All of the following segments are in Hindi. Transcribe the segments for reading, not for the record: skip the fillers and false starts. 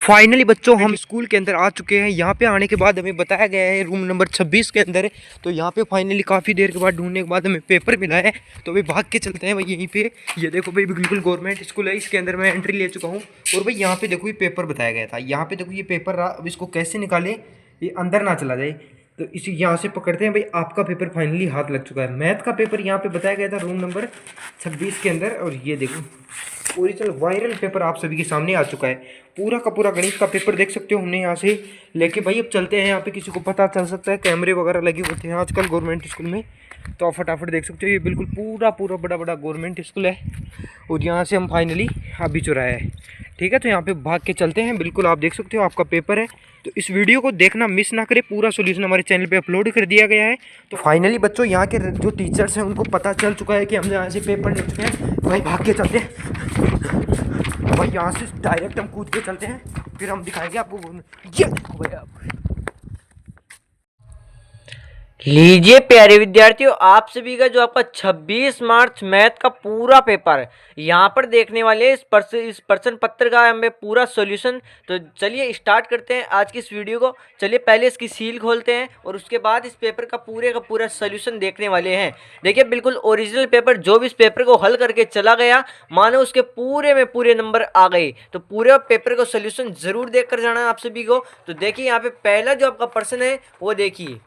फाइनली बच्चों हम स्कूल के अंदर आ चुके हैं। यहाँ पे आने के बाद हमें बताया गया है रूम नंबर 26 के अंदर है। तो यहाँ पे फाइनली काफ़ी देर के बाद ढूंढने के बाद हमें पेपर मिला है। तो भाई भाग के चलते हैं भाई यहीं पे। ये देखो भाई बिल्कुल गवर्नमेंट स्कूल है, इसके अंदर मैं एंट्री ले चुका हूँ। और भाई यहाँ पे देखो ये पेपर बताया गया था। यहाँ पे देखो ये पेपर रहा। अब इसको कैसे निकालें ये अंदर ना चला जाए, तो इसी यहाँ से पकड़ते हैं। भाई आपका पेपर फाइनली हाथ लग चुका है। मैथ का पेपर यहाँ पे बताया गया था रूम नंबर 26 के अंदर। और ये देखो ओरिजिनल वायरल पेपर आप सभी के सामने आ चुका है। पूरा का पूरा गणित का पेपर देख सकते हो हमने यहाँ से लेके। भाई अब चलते हैं, यहाँ पे किसी को पता चल सकता है, कैमरे वगैरह लगे होते हैं आजकल गवर्नमेंट स्कूल में। तो आप फटाफट देख सकते हो ये बिल्कुल पूरा पूरा बड़ा बड़ा गवर्नमेंट स्कूल है। और यहाँ से हम फाइनली अभी चुराए हैं, ठीक है। तो यहाँ पे भाग के चलते हैं। बिल्कुल आप देख सकते हो आपका पेपर है। तो इस वीडियो को देखना मिस ना करें, पूरा सोल्यूशन हमारे चैनल पे अपलोड कर दिया गया है। तो फाइनली बच्चों यहाँ के जो टीचर्स हैं उनको पता चल चुका है कि हम यहाँ से पेपर ले चुके हैं। भाई भाग के चलते हैं भाई, यहाँ से डायरेक्ट हम कूद के चलते हैं, फिर हम दिखाएंगे आपको। ये देखो भाई आप लीजिए प्यारे विद्यार्थियों, आप सभी का जो आपका 26 मार्च मैथ का पूरा पेपर यहाँ पर देखने वाले हैं। इस प्रश्न पत्र का हमें पूरा सॉल्यूशन। तो चलिए स्टार्ट करते हैं आज की इस वीडियो को। चलिए पहले इसकी सील खोलते हैं और उसके बाद इस पेपर का पूरा सॉल्यूशन देखने वाले हैं। देखिए बिल्कुल ओरिजिनल पेपर, जो भी इस पेपर को हल करके चला गया मानो उसके पूरे में पूरे नंबर आ गए। तो पूरे पेपर का सॉल्यूशन जरूर देख कर जाना आप सभी को। तो देखिए यहाँ पे पहला जो आपका प्रश्न है वो देखिए,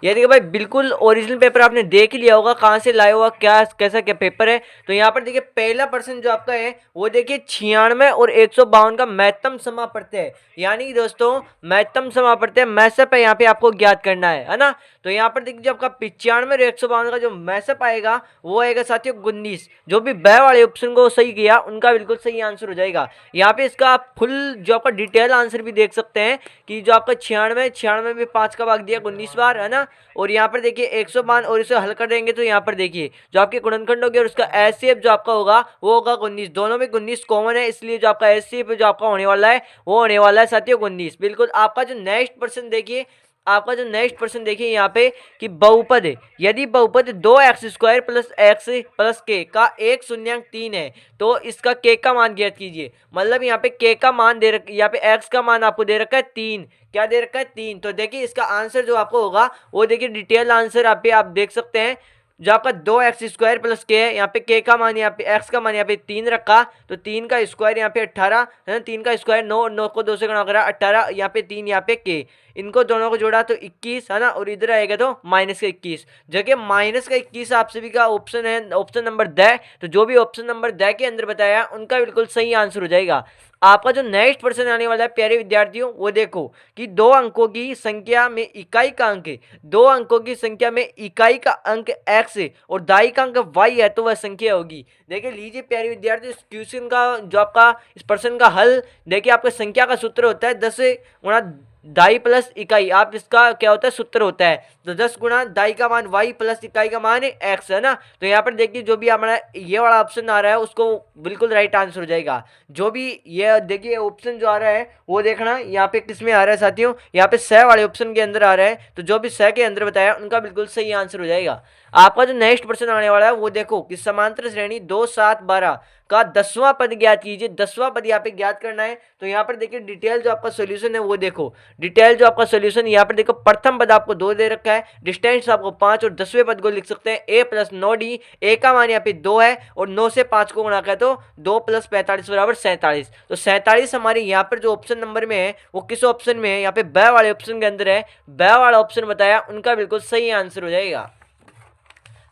ये देखिए भाई बिल्कुल ओरिजिनल पेपर आपने देख ही लिया होगा कहाँ से लाया हुआ, क्या कैसा क्या पेपर है। तो यहाँ पर देखिए पहला प्रश्न जो आपका है वो देखिए 96 और 152 का महत्तम समापत्य, यानी दोस्तों महत्तम समापत्य मैसअप है, यहाँ पे आपको ज्ञात करना है ना। तो यहाँ पर देखिए जो आपका 95 और 152 का जो मैसअप आएगा वो आएगा साथियों 19। जो भी ब वाले ऑप्शन को सही किया उनका बिल्कुल सही आंसर हो जाएगा। यहाँ पे इसका आप फुल जो आपका डिटेल आंसर भी देख सकते हैं कि जो आपका 96 में 5 का भाग दिया 19 बार है ना। और यहाँ पर देखिए 152 और इसे हल कर देंगे तो यहाँ पर देखिए जो आपके गुणनखंड हो गया और उसका एचसीएफ जो आपका होगा वो होगा 19। दोनों में 19 कॉमन है, इसलिए जो आपका एचसीएफ जो आपका होने वाला है वो होने वाला है साथियों 19। बिल्कुल आपका जो नेक्स्ट पर्सन देखिए, आपका जो नेक्स्ट पर्सन देखिए यहाँ पे कि बहुपद है। यदि बहुपद 2x² प्लस एक्स प्लस के का 1/3 है तो इसका के का मान ज्ञात कीजिए। मतलब यहाँ पे के का मान दे रखा, यहाँ पे एक्स का मान आपको दे रखा है 3। क्या दे रखा है 3। तो देखिए इसका आंसर जो आपको होगा वो देखिए डिटेल आंसर आप देख सकते हैं। जो आपका 2x² प्लस के है, यहाँ पे के का मान, यहाँ पे एक्स का मान यहाँ पे 3 रखा, तो 3 का स्क्वायर यहाँ पे 18 है ना। 3 का स्क्वायर 9, 9 को 2 से गुणा करा 18, यहाँ पे 3, यहाँ पे के, इनको दोनों को जोड़ा तो 21 है ना। और इधर आएगा तो माइनस का 21, जगह माइनस का 21 आप सभी का ऑप्शन है, ऑप्शन नंबर द। तो जो भी ऑप्शन नंबर द के अंदर बताया उनका बिल्कुल सही आंसर हो जाएगा। आपका जो नेक्स्ट पर्सन आने वाला है प्यारे विद्यार्थियों वो देखो कि 2 अंकों की संख्या में इकाई का अंक है, 2 अंकों की संख्या में इकाई का अंक x है और दाई का अंक y है, तो वह संख्या होगी। देखिए लीजिए प्यारे विद्यार्थी, इस क्वेश्चन का जो आपका इस प्रश्न का हल देखिए, आपका संख्या का सूत्र होता है 10 गुणा दाई प्लस इकाई। आप इसका क्या होता है सूत्र होता है, तो 10 गुणा दाई का मान y प्लस इकाई का मान x है ना। तो यहाँ पर देखिए जो भी हमारा ये वाला ऑप्शन आ रहा है उसको बिल्कुल राइट आंसर हो जाएगा। जो भी ये देखिए ऑप्शन जो आ रहा है वो देखना यहाँ पे किस में आ रहा है साथियों, यहाँ पे स वाले ऑप्शन के अंदर आ रहा है। तो जो भी स के अंदर बताया उनका बिल्कुल सही आंसर हो जाएगा। आपका जो नेक्स्ट प्रश्न आने वाला है वो देखो कि समांतर श्रेणी 2, 7, 12 का 10वां पद ज्ञात कीजिए। 10वां पद यहाँ पे ज्ञात करना है। तो यहाँ पर देखिए डिटेल जो आपका सॉल्यूशन है वो देखो, डिटेल जो आपका सॉल्यूशन यहाँ पर देखो, प्रथम पद आपको 2 दे रखा है, डिस्टेंस आपको 5 और 10वें पद को लिख सकते हैं a प्लस 9d। a का मान यहाँ पे 2 है और 9 से 5 को गुणा करें तो 2 प्लस 45 बराबर 47। तो 47 हमारे यहाँ पर जो ऑप्शन नंबर में है वो किस ऑप्शन में है, यहाँ पे ब वाले ऑप्शन के अंदर है। ब वाला ऑप्शन बताया उनका बिल्कुल सही आंसर हो जाएगा।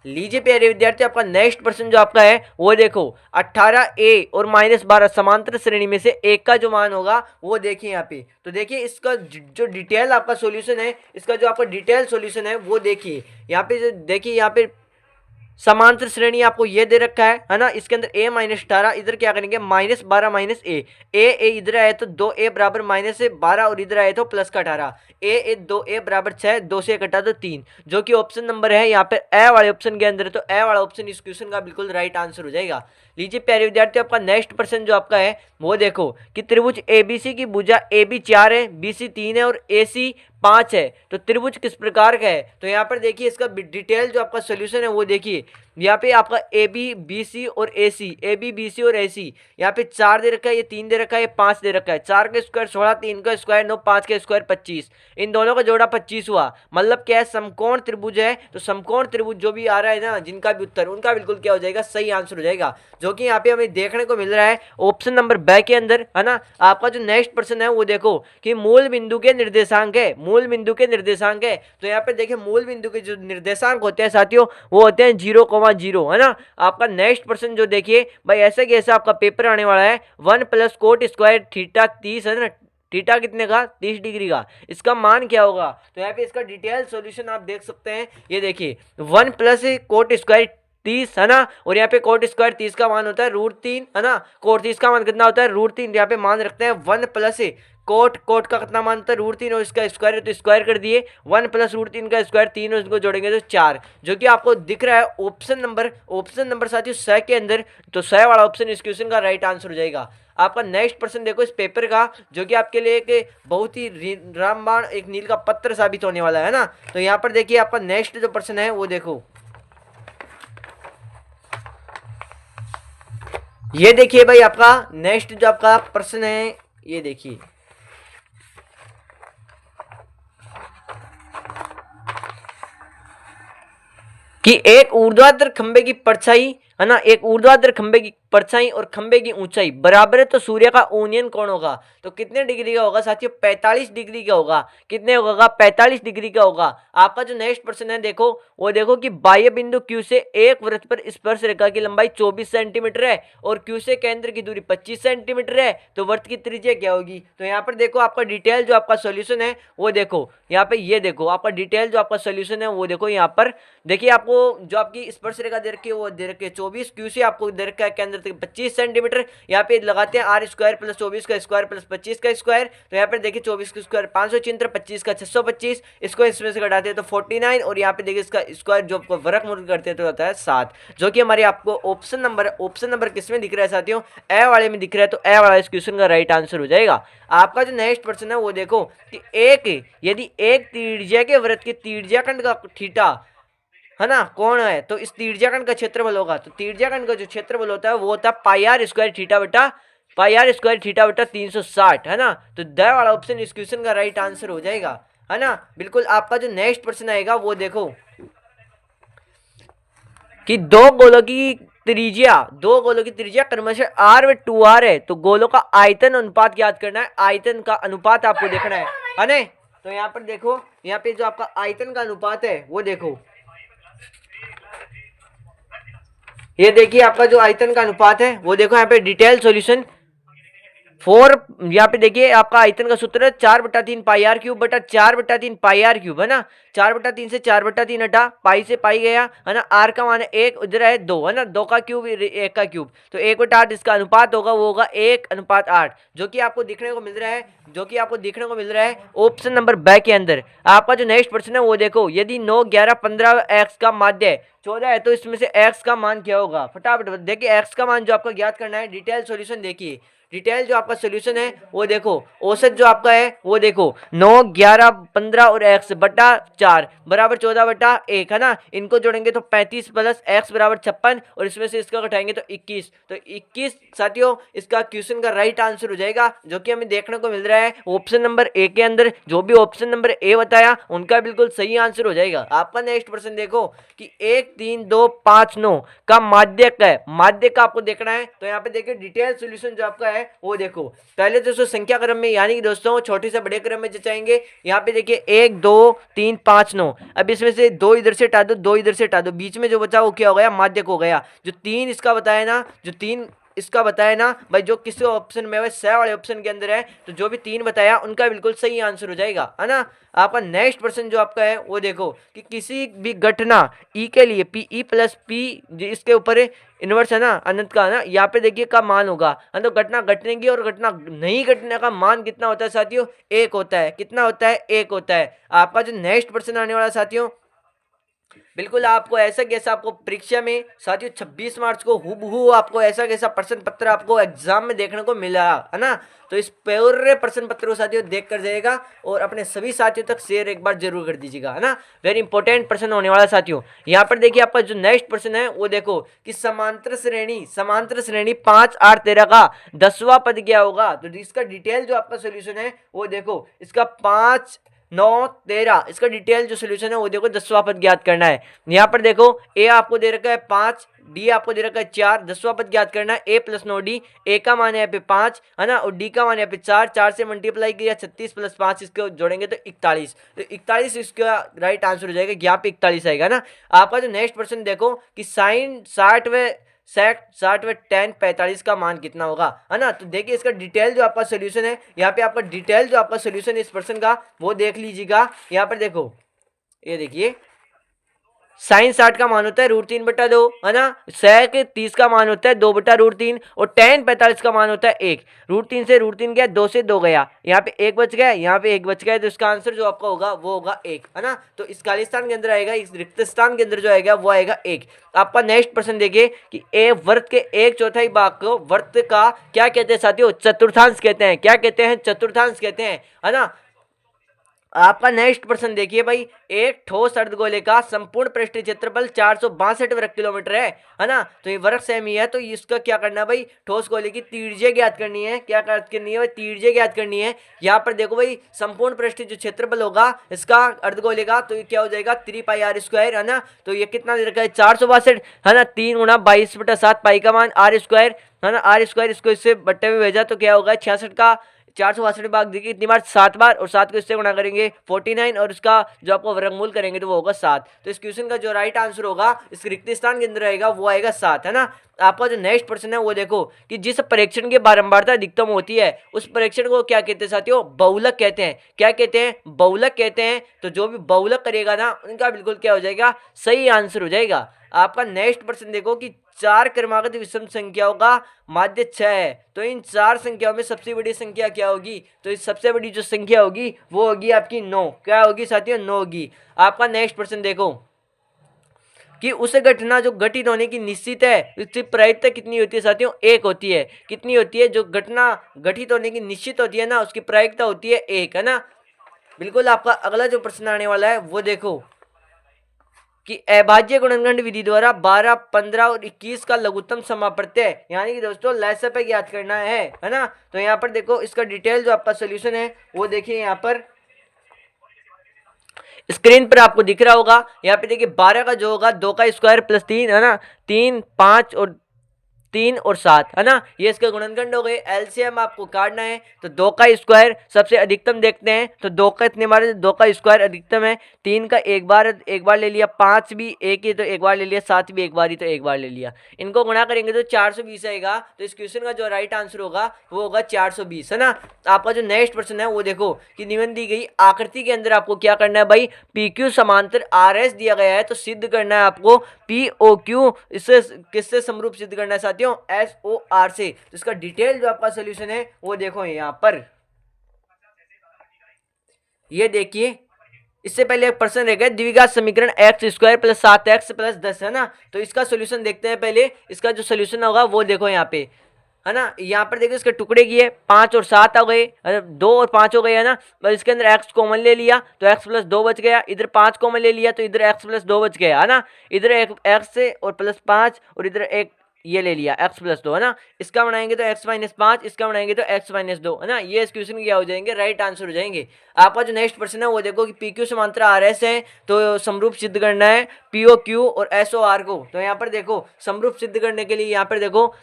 लीजिए प्यारे विद्यार्थी, आपका नेक्स्ट प्रश्न जो आपका है वो देखो 18a और -12 समांतर श्रेणी में से एक का जो मान होगा वो देखिए यहाँ पे। तो देखिए इसका जो डिटेल आपका सॉल्यूशन है, इसका जो आपका डिटेल सॉल्यूशन है वो देखिए यहाँ पे। जो देखिए यहाँ पे समांतर श्रेणी आपको ये दे रखा है ना। इसके अंदर a -18, इधर क्या करेंगे -12 माइनस a इधर आए तो 2a बराबर -12 और इधर आए तो प्लस का 18, a 2a बराबर 6, 2 से कटा तो 3, जो कि ऑप्शन नंबर है यहाँ पे ए वाले ऑप्शन के अंदर। तो ए वाला ऑप्शन इस क्वेश्चन का बिल्कुल राइट आंसर हो जाएगा। लीजिए प्यारे विद्यार्थी, आपका नेक्स्ट प्रश्न जो आपका है वो देखो कि त्रिभुज ABC की भुजा AB 4 है, BC 3 है और AC 5 है, तो त्रिभुज किस प्रकार का है। तो यहाँ पर देखिए इसका डिटेल जो आपका सॉल्यूशन है वो देखिए। यहाँ पे आपका ए बी बी सी और ए सी, ए बी बी सी और ए सी, यहाँ पे 4 दे रखा है, ये 3 दे रखा है, ये 5 दे रखा है। 4 का स्क्वायर 16, 3 का स्क्वायर 9, 5 का स्क्वायर 25, इन दोनों का जोड़ा 25 हुआ। मतलब क्या है, समकोण त्रिभुज है, तो समकोण त्रिभुज जो भी आ रहा है ना, जिनका भी उत्तर उनका बिल्कुल क्या हो जाएगा, सही आंसर हो जाएगा। जो कि यहाँ पे हमें देखने को मिल रहा है ऑप्शन नंबर ब के अंदर, है ना। आपका जो नेक्स्ट प्रश्न है वो देखो कि मूल बिंदु के निर्देशांक है, मूल बिंदु के निर्देशांक है। तो यहाँ पे देखिए मूल बिंदु के जो निर्देशांक होते हैं साथियों, वो होते हैं 0,0, है ना। आपका नेक्स्ट प्रश्न जो देखिए भाई, ऐसा कैसा आपका पेपर आने वाला है, 1 प्लस कोट स्क्वायर थीटा 30 है ना, थीटा कितने का, 30 डिग्री का, इसका मान क्या होगा। तो यहाँ पे इसका डिटेल सॉल्यूशन आप देख सकते हैं। ये देखिए 1 प्लस कोट स्क्वायर 30 है ना, और यहाँ पे कोट स्क्वायर 30 का मान होता है √3, है ना। कोट 30 का मान कितना होता है, √3। यहाँ पे मान रखते हैं 1 प्लस कोट का कितना मान होता है, √3, और इसका स्क्वायर है तो स्क्वायर कर दिए, 1 प्लस √3 का स्क्वायर 3, और इसको जोड़ेंगे तो 4, जो कि आपको दिख रहा है ऑप्शन नंबर साथियों 6 के अंदर। तो 6 वाला ऑप्शन इस क्वेश्चन का राइट आंसर हो जाएगा। आपका नेक्स्ट प्रश्न देखो इस पेपर का, जो कि आपके लिए एक बहुत ही रामबाण एक नील का पत्थर साबित होने वाला है ना। तो यहाँ पर देखिए आपका नेक्स्ट जो प्रश्न है वो देखो, ये देखिए भाई आपका नेक्स्ट जो आपका प्रश्न है, ये देखिए कि एक ऊर्ध्वाधर खंबे की परछाई, है ना, एक ऊर्ध्वाधर खंबे की परछाई और खंबे की ऊंचाई बराबर है, तो सूर्य का ओनियन कौन होगा। तो कितने डिग्री का होगा साथियों, 45 डिग्री का होगा। कितने होगा, 45 डिग्री का होगा। आपका जो नेक्स्ट प्रश्न है देखो, वो देखो कि बाह्य बिंदु Q से एक वृत्त पर स्पर्श रेखा की लंबाई 24 सेंटीमीटर है और Q से केंद्र की दूरी 25 सेंटीमीटर है, तो वृत्त की त्रिज्या क्या होगी। तो यहाँ पर देखो आपका डिटेल जो आपका सोल्यूशन है वो देखो, यहाँ पे ये देखो आपका डिटेल जो आपका सोल्यूशन है वो देखो। यहाँ पर देखिए आपको जो आपकी स्पर्श रेखा दे रखी है वो दे रखी है 24, Q से आपको दे रखा है केंद्र तक 25 सेंटीमीटर। यहाँ पे लगाते हैं R स्क्वायर प्लस 24 का स्क्वायर प्लस 25 का स्क्वायर। तो यहाँ पर देखिए 24 का स्क्वायर 575, 25 का 625, इसको इसमें से घटाते हैं तो 49, और यहाँ पे देखिए इसका स्क्वायर जो आपको वर्गमूल करते हैं तो होता है 7, जो कि हमारे आपको ऑप्शन नंबर किस में दिख रहा है साथियों, ए वाले में दिख रहा है। तो ए वाला इस क्वेश्चन का राइट आंसर हो जाएगा। आपका जो नेक्स्ट प्रश्न है वो देखो कि यदि एक त्रिज्या के वृत्त के त्रिज्याखंड का थीटा, है ना, कौन है, तो इस त्रिज्याखंड का क्षेत्रफल होगा। तो त्रिज्याखंड का जो क्षेत्रफल होता है वो होता है πr स्क्वायर थीटा बटा 360, है ना। तो द वाला ऑप्शन इस क्वेश्चन का राइट आंसर हो जाएगा, है ना, बिल्कुल। आपका जो नेक्स्ट प्रश्न आएगा वो देखो कि दो गोलों की त्रिज्या क्रमशः r व 2r है, तो गोलों का आयतन अनुपात याद करना है। आयतन का अनुपात आपको देखना है ना। तो यहाँ पर देखो, यहाँ पे जो आपका आयतन का अनुपात है वो देखो, ये देखिए आपका जो आयतन का अनुपात है वो देखो। यहाँ पे डिटेल सॉल्यूशन 4, यहाँ पे देखिए आपका आयतन का सूत्र है 4/3 πr³ बटा 4/3 πr³, है ना। 4/3 से 4/3 हटा, पाई से पाई गया, है ना। r का मान है 1, उधर है 2, है ना, 2 का क्यूब 1 का क्यूब, तो 1/8 इसका अनुपात होगा, वो होगा 1:8, जो कि आपको देखने को मिल रहा है ऑप्शन नंबर ब के अंदर। आपका जो नेक्स्ट प्रश्न है वो देखो, यदि 9, 11, 15 x का माध्य 14 है, तो इसमें से x का मान क्या होगा। फटाफट देखिए x का मान जो आपको ज्ञात करना है, डिटेल सॉल्यूशन देखिए। डिटेल जो आपका सोल्यूशन है वो देखो, औसत जो आपका है वो देखो 9, 11, 15 और x बटा 4 बराबर 14/1, है ना। इनको जोड़ेंगे तो 35 प्लस x बराबर 56, और इसमें से इसका घटाएंगे तो 21। तो 21 साथियों इसका क्वेश्चन का राइट आंसर हो जाएगा, जो कि हमें देखने को मिल रहा है ऑप्शन नंबर ए के अंदर। जो भी ऑप्शन नंबर ए बताया उनका बिल्कुल सही आंसर हो जाएगा। आपका नेक्स्ट प्रश्न देखो कि 1, 3, 2, 5, 9 का माध्यक है, माध्यक का आपको देखना है। तो यहाँ पे देखिए डिटेल सोल्यूशन जो आपका है वो देखो, पहले दोस्तों संख्या क्रम में, यानी कि दोस्तों छोटे से बड़े क्रम में जचाएंगे। यहाँ पे देखिए 1, 2, 3, 5, 9, अब इसमें से 2 इधर से हटा दो, 2 इधर से हटा दो, बीच में जो बचा वो क्या हो गया, माध्यक हो गया। जो 3 इसका बताया ना, भाई जो किसी ऑप्शन में है सह वाले ऑप्शन के अंदर है, तो जो भी 3 बताया उनका बिल्कुल सही आंसर हो जाएगा, है ना। आपका नेक्स्ट प्रश्न जो आपका है वो देखो कि किसी भी घटना ई के लिए PE प्लस P इसके ऊपर इनवर्स है ना, अनंत का, है ना, यहाँ पे देखिए का मान होगा, तो घटना घटने की और घटना नहीं घटने का मान कितना होता है साथियों, 1 होता है। कितना होता है, 1 होता है। आपका जो नेक्स्ट प्रश्न आने वाला साथियों बिल्कुल आपको ऐसा कैसा आपको परीक्षा में साथियों 26 मार्च को हूबहू आपको ऐसा कैसा प्रश्न पत्र आपको एग्जाम में देखने को मिला है ना। तो इस पूरे प्रश्न पत्र को साथियों देख कर जाएगा और अपने सभी साथियों तक शेयर एक बार जरूर कर दीजिएगा, है ना। वेरी इंपॉर्टेंट प्रश्न होने वाला साथियों। यहाँ पर देखिए आपका जो नेक्स्ट प्रश्न है वो देखो कि समांतर श्रेणी 5 8 13 का 10वां पद क्या होगा। तो इसका डिटेल जो आपका सोल्यूशन है वो देखो, इसका 5 9 13 इसका डिटेल जो सोल्यूशन है वो देखो 10वां पद ज्ञात करना है। यहाँ पर देखो ए आपको दे रखा है 5, डी आपको दे रखा है 4, 10वां पद ज्ञात करना है। ए प्लस 9 डी, ए का मान है यहाँ पे 5 है ना, और डी का मान है यहाँ पे 4, 4 से मल्टीप्लाई किया 36 प्लस 5 इसको जोड़ेंगे तो 41, तो 41 इसका राइट आंसर हो जाएगा। यहाँ पे 41 आएगा ना। आपका जो नेक्स्ट प्रश्न देखो कि साइन 60 व tan 45 का मान कितना होगा, है ना। तो देखिए इसका डिटेल जो आपका सोल्यूशन है, यहाँ पे आपका डिटेल जो आपका सोल्यूशन है इस प्रश्न का वो देख लीजिएगा। यहाँ पर देखो ये देखिए साइन 60 का मान होता है √3/2, है ना। sec 30 का मान होता है 2/√3 और tan 45 का मान होता है 1। √3 से √3 गया, 2 से 2 गया, यहाँ पे 1 बच गया, यहाँ पे 1 बच गया, तो इसका आंसर जो आपका होगा वो होगा 1, है ना। तो इस खालिस्तान के अंदर आएगा, इस रिक्त स्थान के अंदर जो आएगा वो आएगा 1। आपका नेक्स्ट प्रश्न देखिए कि ए वर्त के 1/4 भाग को वर्त का क्या कहते हैं साथियों, चतुर्थांश कहते हैं। क्या कहते हैं, चतुर्थांश कहते हैं, है ना। आपका नेक्स्ट प्रश्न देखिए भाई, एक ठोस अर्धगोले का संपूर्ण पृष्ठीय क्षेत्रफल 462 वर्ग किलोमीटर है ना। तो ये वर्ग सेमी है, तो इसका क्या करना है भाई, ठोस गोले की त्रिज्या ज्ञात करनी है। क्या करनी है भाई, त्रिज्या ज्ञात करनी है। यहाँ पर देखो भाई संपूर्ण पृष्ठीय जो क्षेत्रफल होगा इसका अर्धगोले का, तो ये क्या हो जाएगा 3πr², है ना। तो ये कितना दे रखा है 462, है ना। 3 × 22/7 पाई का मान r², है ना। r², इसको इससे बट्टे में भेजा तो क्या होगा 66 का 462 भाग देखिए कितनी बार 7 बार, और 7 को इससे गुणा करेंगे 49, और इसका जो आपको वर्गमूल करेंगे तो वो होगा 7। तो इस क्वेश्चन का जो राइट आंसर होगा इस रिक्त स्थान के अंदर आएगा वो आएगा 7, है ना। आपका जो नेक्स्ट प्रश्न है वो देखो कि जिस परीक्षण की बारंबारता अधिकतम होती है उस परीक्षण को क्या कहते हैं साथियों, बहुलक कहते हैं। क्या कहते हैं, बहुलक कहते हैं। तो जो भी बहुलक करेगा ना उनका बिल्कुल क्या हो जाएगा, सही आंसर हो जाएगा। आपका नेक्स्ट प्रश्न देखो कि 4 क्रमागत विषम संख्याओं का माध्य 6 है, तो इन 4 संख्याओं में सबसे बड़ी संख्या क्या होगी। तो इस सबसे बड़ी जो संख्या होगी वो होगी आपकी 9। क्या होगी साथियों, 9 होगी। आपका नेक्स्ट प्रश्न देखो कि उस घटना जो घटित होने की निश्चित है उसकी प्रायिकता कितनी होती है साथियों, 1 होती है। कितनी होती है, जो घटना घटित होने की निश्चित होती है ना उसकी प्रायिकता होती है 1, है ना। बिल्कुल आपका अगला जो प्रश्न आने वाला है वो देखो कि अभाज्य गुणनखंड विधि द्वारा 12, 15 और 21 का लघुत्तम समाप्रत्यय यानी कि दोस्तों लसप ज्ञात करना है ना। तो यहाँ पर देखो इसका डिटेल जो आपका सोल्यूशन है वो देखिए, यहाँ पर स्क्रीन पर आपको दिख रहा होगा। यहाँ पे देखिए 12 का जो होगा 2 का स्क्वायर प्लस 3, है ना। 3, 5 और 3 और 7, है ना। ये इसके गुणनखंड हो गए। एलसीएम आपको काटना है तो 2 का स्क्वायर सबसे अधिकतम देखते हैं, तो 2 का इतने बार 2 का स्क्वायर अधिकतम है। 3 का एक बार ले लिया, 5 भी एक ही तो एक बार ले लिया, 7 भी एक बार ही तो एक बार ले लिया। इनको गुणा करेंगे तो 420 आएगा। तो इस क्वेश्चन का जो राइट आंसर होगा वो होगा 420, है ना। आपका जो नेक्स्ट प्रश्न है वो देखो कि निम्न दी गई आकृति के अंदर आपको क्या करना है भाई, PQ समांतर RS दिया गया है, तो सिद्ध करना है आपको POQ। इससे किससे समरूप सिद्ध करना है साथियों, SOR से। तो इसका डिटेल जो आपका सोल्यूशन है वो देखो यहाँ पर, ये देखिए। इससे पहले एक प्रश्न रहेगा द्विघात समीकरण x² + 7x + 10, है ना। तो इसका सोल्यूशन देखते हैं पहले। इसका जो सोल्यूशन होगा वो देखो यहाँ पे, है ना। यहाँ पर देखो इसके टुकड़े किए, 5 और 7 आ गए, 2 और 5 हो गए, है ना। और इसके अंदर x कॉमन ले लिया तो x + 2 बच गया, इधर 5 कॉमन ले लिया तो इधर x + 2 बच गया, है ना। इधर एक x से और +5 और इधर एक ये ले लिया x + 2, है ना। इसका बनाएंगे तो x - 5, इसका बनाएंगे तो x - 2, है ना। ये इस क्वेश्चन क्या हो जाएंगे, राइट आंसर हो जाएंगे। आपका जो नेक्स्ट प्रश्न है वो देखो कि PQ समांतर RS है, तो समरूप सिद्ध करना है POQ और SOR को। तो यहाँ पर देखो समरूप सिद्ध करने के लिए यहाँ पर देखो,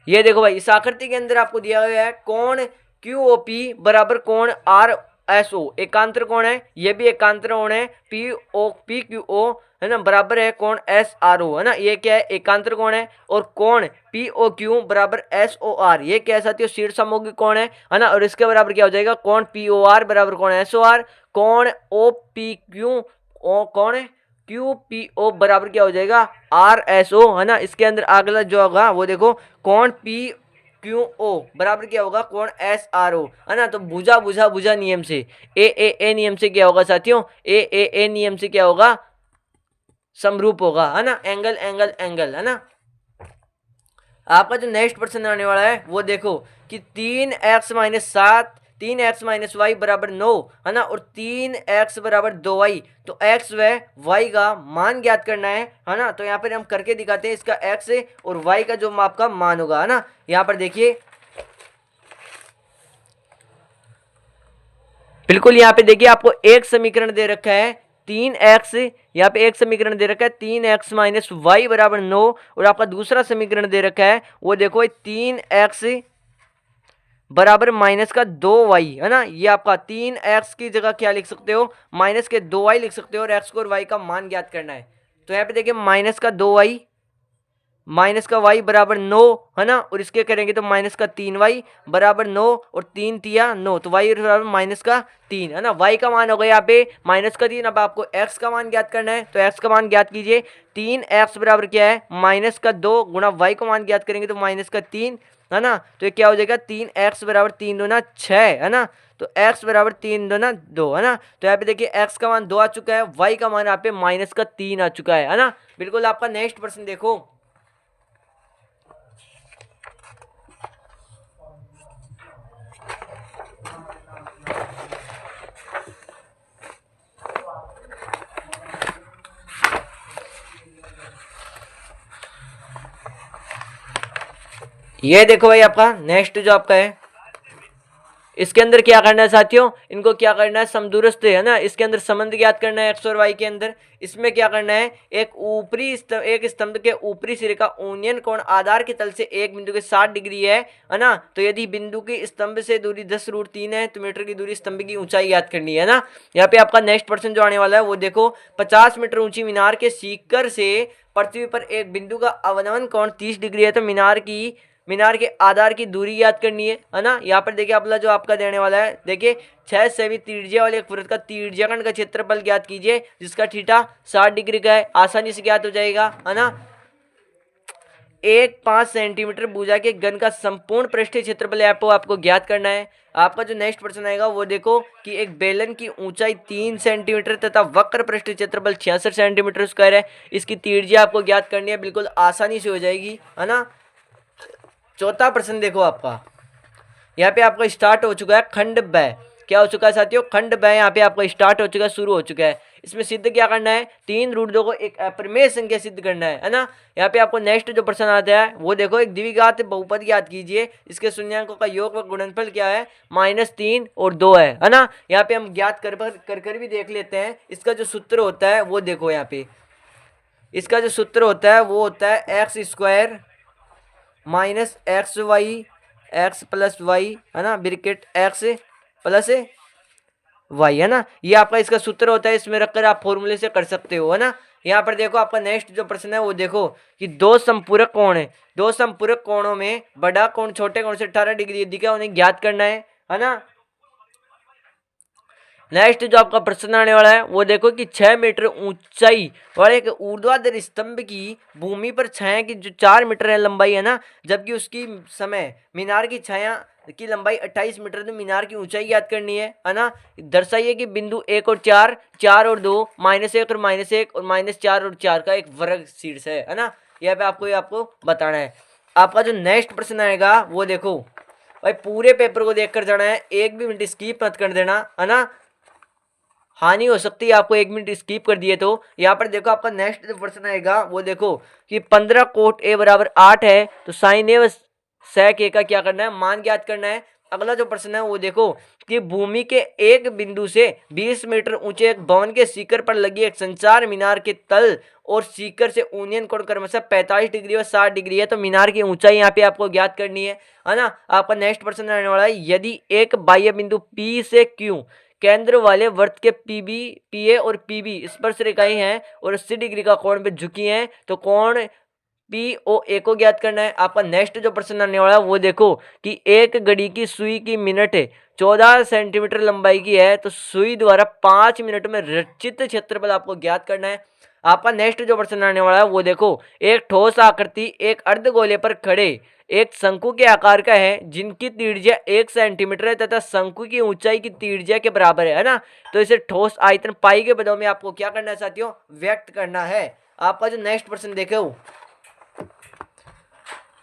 ये देखो भाई इस आकृति के अंदर आपको दिया गया है कोण QOP बराबर कोण RSO, एकांतर कोण है, ये भी एकांतर कोण है। PQO है ना बराबर है कोण SRO, है ना। ये क्या है, एकांतर कोण है। और कोण POQ बराबर SOR, ये क्या है साथियों, शीर्ष समोगी कोण है ना। और इसके बराबर क्या हो जाएगा, कोण POR बराबर कोण SOR, कोण OPQ कोण QPO बराबर क्या हो जाएगा RSO, है ना। इसके अंदर अगला जो होगा वो देखो कोण PQO बराबर क्या होगा कोण SRO, है ना। तो भुजा नियम से, AAA नियम से क्या होगा साथियों, AAA नियम से क्या होगा समरूप होगा, है ना, एंगल एंगल एंगल, है ना। आपका जो नेक्स्ट प्रश्न आने वाला है वो देखो कि 3x-7 3x-y बराबर 9, है ना, और 3x बराबर 2y, तो x व y का मान ज्ञात करना है ना। तो यहाँ पर हम करके दिखाते हैं, इसका x और y का जो आपका मान होगा, है ना। यहाँ पर देखिए बिल्कुल, यहाँ पे देखिए आपको एक समीकरण दे रखा है 3x, यहाँ पे एक समीकरण दे रखा है 3x-y बराबर 9, और आपका दूसरा समीकरण दे रखा है वो देखो 3x बराबर -2y, है ना। ये आपका 3x की जगह क्या लिख सकते हो, -2y लिख सकते हो, और x को और y का मान ज्ञात करना है। तो यहाँ पे देखिए -2y -y बराबर 9, है ना, और इसके करेंगे तो -3y बराबर 9, और 3 तिया 9, तो y बराबर -3, है ना। y का मान हो गया यहाँ पे -3। अब आपको x का मान ज्ञात करना है, तो x का मान ज्ञात कीजिए। 3x बराबर क्या है, -2 गुणा y का मान ज्ञात करेंगे तो -3, है ना। तो ये क्या हो जाएगा, 3x बराबर 3 दूना 6, है ना। तो x बराबर 3 दूना 2, है ना। तो यहाँ पे देखिए x का मान 2 आ चुका है, y का मान यहाँ पे -3 आ चुका है ना। बिल्कुल, आपका नेक्स्ट प्रश्न देखो। ये देखो भाई, आपका नेक्स्ट जो आपका है, इसके अंदर क्या करना है साथियों, इनको क्या करना है, समदूरस्थ, है ना, इसके अंदर संबंध ज्ञात करना है एक्स और वाई के अंदर। इसमें क्या करना है, एक स्तंभ के ऊपरी सिरे का ऊनियन कोण आधार के तल से एक बिंदु के 60 डिग्री है ना। तो यदि बिंदु की स्तंभ से दूरी 10√3 है तो मीटर की दूरी स्तंभ की ऊंचाई ज्ञात करनी है ना। यहाँ पे आपका नेक्स्ट प्रश्न जो आने वाला है वो देखो, 50 मीटर ऊंची मीनार के सीकर से पृथ्वी पर एक बिंदु का अवनमन कोण 30 डिग्री है, तो मीनार के आधार की दूरी याद करनी है ना। यहाँ पर देखिए अपना जो आपका देने वाला है, देखिए 6 सेमी त्रिज्या वाले एक वृत्त का त्रिज्याखंड का क्षेत्रफल ज्ञात कीजिए, जिसका थीटा 60 डिग्री का है, आसानी से ज्ञात हो जाएगा, है ना। 5 सेंटीमीटर भुजा के घन का संपूर्ण पृष्ठीय क्षेत्रफल आपको ज्ञात करना है। आपका जो नेक्स्ट प्रश्न आएगा वो देखो कि एक बेलन की ऊंचाई 3 सेंटीमीटर तथा वक्र पृष्ठीय क्षेत्रफल 66 सेंटीमीटर स्क्वायर है, इसकी त्रिज्या आपको ज्ञात करनी है, बिल्कुल आसानी से हो जाएगी, है ना। चौथा प्रश्न देखो आपका, यहाँ पे आपका स्टार्ट हो चुका है खंड ब, क्या हो चुका है साथियों, खंड ब यहाँ पे आपका स्टार्ट हो चुका है, शुरू हो चुका है। इसमें सिद्ध क्या करना है, 3√2 को एक अप्रमेय संख्या सिद्ध करना है ना। यहाँ पे आपको नेक्स्ट जो प्रश्न आता है वो देखो, एक द्विघात बहुपद याद कीजिए, इसके शून्यांकों का योग व गुणनफल क्या है, -3 और 2 है ना। यहाँ पे हम ज्ञात कर भी देख लेते हैं। इसका जो सूत्र होता है वो देखो, यहाँ पे इसका जो सूत्र होता है वो होता है x² -xy x + y, है ना, ब्रैकेट x + y, है ना। ये आपका इसका सूत्र होता है, इसमें रखकर आप फॉर्मूले से कर सकते हो, है ना। यहाँ पर देखो आपका नेक्स्ट जो प्रश्न है वो देखो कि दो संपूरक कोण है, दो संपूरक कोणों में बड़ा कोण छोटे कोण से 18 डिग्री यदि का उन्हें ज्ञात करना है ना। नेक्स्ट जो आपका प्रश्न आने वाला है वो देखो कि 6 मीटर ऊंचाई वाले एक ऊर्ध्वाधर स्तंभ की भूमि पर छाया की जो 4 मीटर है लंबाई, है ना, जबकि उसकी समय मीनार की छाया की लंबाई 28 मीटर, तो मीनार की ऊंचाई याद करनी है ना। दर्शाइए कि बिंदु 1 और 4, 4 और 2, -1 और -1 और -4 और 4 का एक वर्ग शीर्ष है ना। यहाँ पे आपको बताना है। आपका जो नेक्स्ट प्रश्न आएगा वो देखो भाई, पूरे पेपर को देखकर जाना है, एक भी मिनट स्किप मत कर देना, है ना, हानि हो सकती है आपको एक मिनट स्किप कर दिए तो। यहाँ पर देखो आपका नेक्स्ट जो प्रश्न आएगा वो देखो कि 15 कोट a बराबर 8 है, तो साइन ए व सेक ए का क्या करना है, मान ज्ञात करना है। अगला जो प्रश्न है वो देखो कि भूमि के एक बिंदु से 20 मीटर ऊंचे एक भवन के सीकर पर लगी एक संचार मीनार के तल और सीकर से ऊनियन कोण क्रमशः 45 डिग्री और 60 डिग्री है, तो मीनार की ऊंचाई यहाँ पे आपको ज्ञात करनी है ना। आपका नेक्स्ट प्रश्न रहने वाला है, यदि एक बाह्य बिंदु P से Q केंद्र वाले वृत्त के PA और PB स्पर्श रेखाएं हैं और 80 डिग्री का कोण पे झुकी हैं, तो कोण POA को ज्ञात करना है। आपका नेक्स्ट जो प्रश्न आने वाला है वो देखो कि एक घड़ी की सुई की मिनट 14 सेंटीमीटर लंबाई की है, तो सुई द्वारा 5 मिनट में रचित क्षेत्रफल आपको ज्ञात करना है। आपका नेक्स्ट जो प्रश्न आने वाला है वो देखो, एक ठोस आकृति एक अर्धगोले पर खड़े एक शंकु के आकार का है, जिनकी त्रिज्या 1 सेंटीमीटर है तथा शंकु की ऊंचाई की त्रिज्या के बराबर है ना। तो इसे ठोस आयतन पाई के पदों में आपको क्या करना है साथियों, व्यक्त करना है। आपका जो नेक्स्ट प्रश्न देखे हो,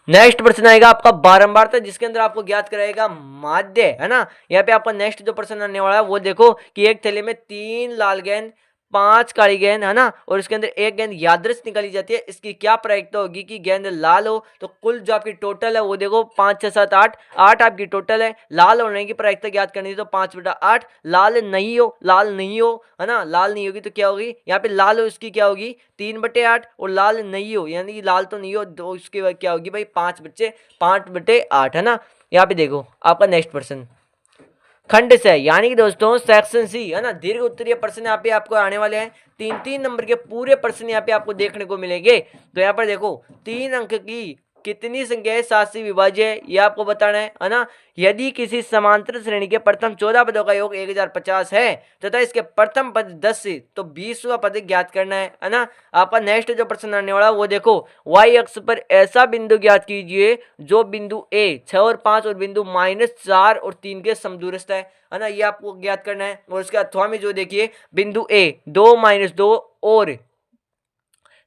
नेक्स्ट प्रश्न आएगा आपका बारंबारता, जिसके अंदर आपको ज्ञात कराएगा माध्य, है ना। यहाँ पे आपका नेक्स्ट जो प्रश्न आने वाला है वो देखो कि एक थैले में 3 लाल गेंद 5 काली गेंद, है ना, और इसके अंदर एक गेंद यादृच्छिक निकाली जाती है। इसकी क्या प्रायिकता होगी कि गेंद लाल हो तो कुल जो आपकी टोटल है वो देखो 5 6 7 8 8 आपकी टोटल है। लाल होने की प्रायिकता ज्ञात करनी है तो 5/8। लाल नहीं हो, लाल नहीं हो, है ना, लाल नहीं होगी तो क्या होगी, यहाँ पे लाल हो इसकी क्या होगी 3/8, और लाल नहीं हो यानी कि लाल तो नहीं हो तो उसकी क्या होगी भाई 5/8, है ना। यहाँ पे देखो आपका नेक्स्ट प्रश्न खंड से, यानी कि दोस्तों सेक्शन सी, है ना, दीर्घ उत्तरीय प्रश्न यहाँ पे आपको आने वाले हैं। 3 नंबर के पूरे प्रश्न यहाँ पे आपको देखने को मिलेंगे। तो यहाँ पर देखो 3 अंक की कितनी संख्याएं 7 से विभाज्य है ये आपको बताना है ना। यदि किसी समांतर श्रेणी के प्रथम 14 पदों का योग 1050 है तथा इसके प्रथम पद 10 से तो 20वां पद ज्ञात करना है ना। आपका नेक्स्ट जो प्रश्न आने वाला वो देखो, y अक्ष पर ऐसा बिंदु ज्ञात कीजिए जो बिंदु a 6 और 5 और बिंदु -4 और 3 के समदूरस्थ है ना, ये आपको ज्ञात करना है। और उसके अथवा में जो देखिए बिंदु a 2 -2 और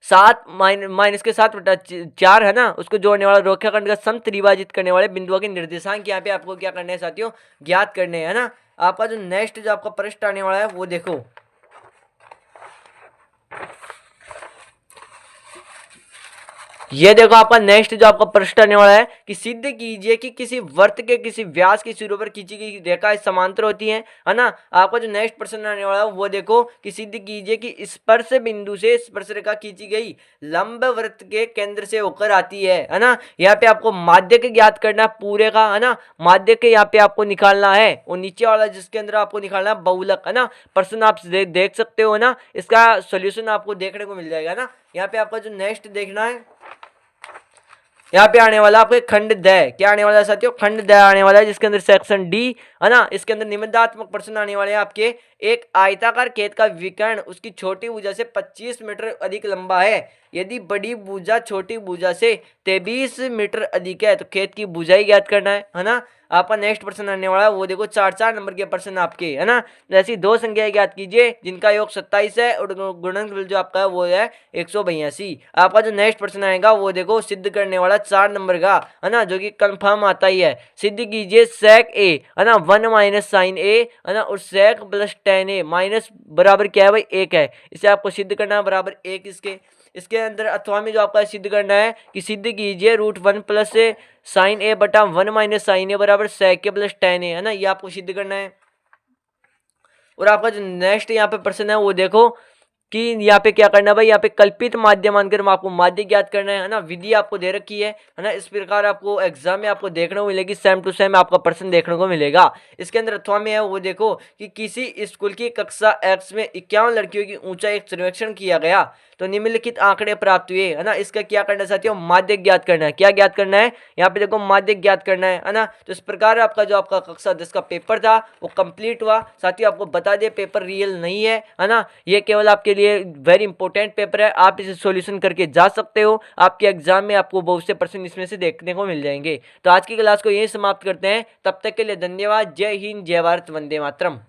7 माइनस के 7/4 है ना, उसको जोड़ने वाला रेखाखंड का समत्रिभाजित करने वाले बिंदुओं के निर्देशांक यहाँ पे आपको क्या करने हैं साथियों, ज्ञात करने हैं, है ना। आपका जो नेक्स्ट जो आपका प्रश्न आने वाला है वो देखो, ये देखो आपका नेक्स्ट जो आपका प्रश्न आने वाला है कि सिद्ध कीजिए कि किसी वृत्त के किसी व्यास की सिरों पर खींची गई रेखा समांतर होती है ना। आपका जो नेक्स्ट प्रश्न आने वाला है वो देखो कि सिद्ध कीजिए कि स्पर्श बिंदु से स्पर्श रेखा खींची गई लंब वृत्त के केंद्र से होकर आती है ना। यहाँ पे आपको माध्य के ज्ञात करना पूरे का, है ना, माध्य के यहाँ पे आपको निकालना है, और नीचे वाला जिसके अंदर आपको निकालना है बहुलक, है ना। प्रश्न आप देख सकते हो ना, इसका सोल्यूशन आपको देखने को मिल जाएगा ना। यहाँ पे आपका जो नेक्स्ट देखना है, यहाँ पे आने वाला आपके खंड द, क्या आने वाला है साथियों, खंड द आने वाला है, जिसके अंदर सेक्शन डी, है ना। इसके अंदर निबंधात्मक प्रश्न आने वाले हैं आपके। एक आयताकार खेत का विकर्ण उसकी छोटी भुजा से 25 मीटर अधिक लंबा है, यदि बड़ी भुजा छोटी भुजा से 23 मीटर अधिक है तो खेत की भुजाई ज्ञात करना है ना। आपका नेक्स्ट प्रश्न आने वाला है वो देखो 4 नंबर के प्रश्न आपके, है ना। ऐसी 2 संख्याएं ज्ञात कीजिए जिनका योग 27 है और गुणनफल जो आपका है वो है 182। आपका जो नेक्स्ट प्रश्न आएगा वो देखो सिद्ध करने वाला 4 नंबर का, है ना, जो कि कंफर्म आता ही है। सिद्ध कीजिए सेक ए, है ना, 1 - sin a, है ना, और सेक + tan a माइनस बराबर क्या है भाई 1 है। इसे आपको सिद्ध करना है बराबर 1 इसके अंदर अथवा में जो आपका सिद्ध करना है कि सिद्ध कीजिए √1 + sin a बटा 1 - sin a बराबर sec a + tan a, है ना, ये आपको सिद्ध करना है। और आपका जो नेक्स्ट यहाँ पे प्रश्न है वो देखो कि यहाँ पे क्या करना है भाई, यहाँ पे कल्पित माध्य मानकर आपको माध्य ज्ञात करना है ना। विधि आपको दे रखी है ना, इस प्रकार आपको एग्जाम में आपको देखने को मिलेगी, सेम टू सेम आपका प्रश्न देखने को मिलेगा। इसके अंदर अथवा में है वो देखो कि किसी स्कूल की कक्षा X में 51 लड़कियों की ऊंचाई एक सर्वेक्षण किया गया तो निम्नलिखित आंकड़े प्राप्त हुए, है ना। इसका क्या करना है साथियों, माध्य ज्ञात करना है। क्या ज्ञात करना है, यहाँ पे देखो माध्य ज्ञात करना है ना। तो इस प्रकार आपका जो आपका कक्षा 10 का पेपर था वो कंप्लीट हुआ। साथियों आपको बता दिए पेपर रियल नहीं है ना, ये केवल आपके लिए वेरी इंपॉर्टेंट पेपर है। आप इसे सॉल्यूशन करके जा सकते हो, आपके एग्जाम में आपको बहुत से प्रश्न इसमें से देखने को मिल जाएंगे। तो आज की क्लास को यही समाप्त करते हैं, तब तक के लिए धन्यवाद। जय हिंद, जय भारत, वंदे मातरम।